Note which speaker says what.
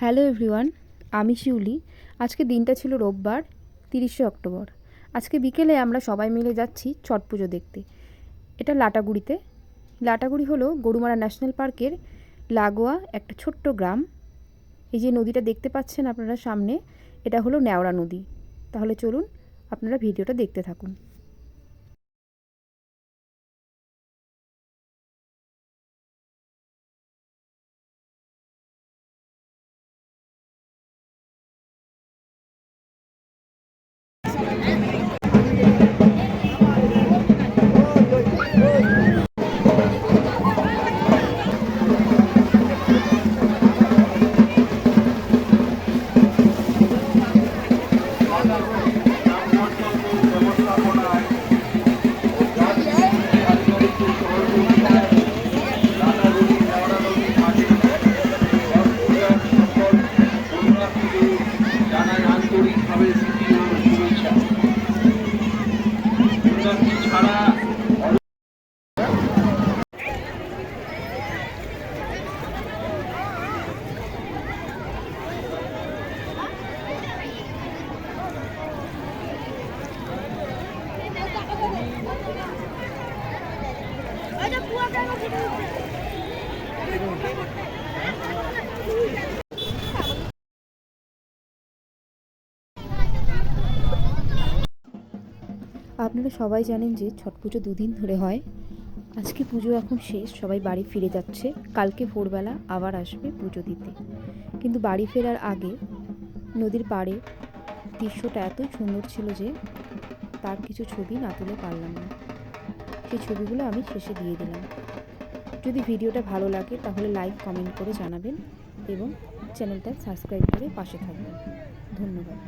Speaker 1: Hello everyone, আমি শিউলি। আজকে দিনটা ছিল রোববার 30শে অক্টোবর। আজকে বিকেলে আমরা সবাই মিলে যাচ্ছি ছট পুজো দেখতে। এটা লাটাগুড়িতে। লাটাগুড়ি হলো গরুমারা ন্যাশনাল পার্কের লাগোয়া একটা ছোট্ট গ্রাম। এই যে নদীটা দেখতে পাচ্ছেন আপনারা সামনে, এটা হলো নেওড়া নদী। তাহলে চলুন আপনারা ভিডিওটা দেখতে থাকুন। আপনারা সবাই জানেন যে ছট পুজো 2 দিন ধরে হয়। আজকে পুজো এখন শেষ, সবাই বাড়ি ফিরে যাচ্ছে। কালকে ভোরবেলা আবার আসবে পুজো দিতে। কিন্তু বাড়ি ফেরার আগে নদীর পাড়ে দৃশ্যটা এতই সুন্দর ছিল যে তার কিছু ছবি না তুলে পারলাম না। সেই ছবিগুলো আমি শেষে দিয়ে দিলাম। যদি ভিডিওটা ভালো লাগে তাহলে লাইক কমেন্ট করে জানাবেন এবং চ্যানেলটা সাবস্ক্রাইব করে পাশে থাকবেন। ধন্যবাদ।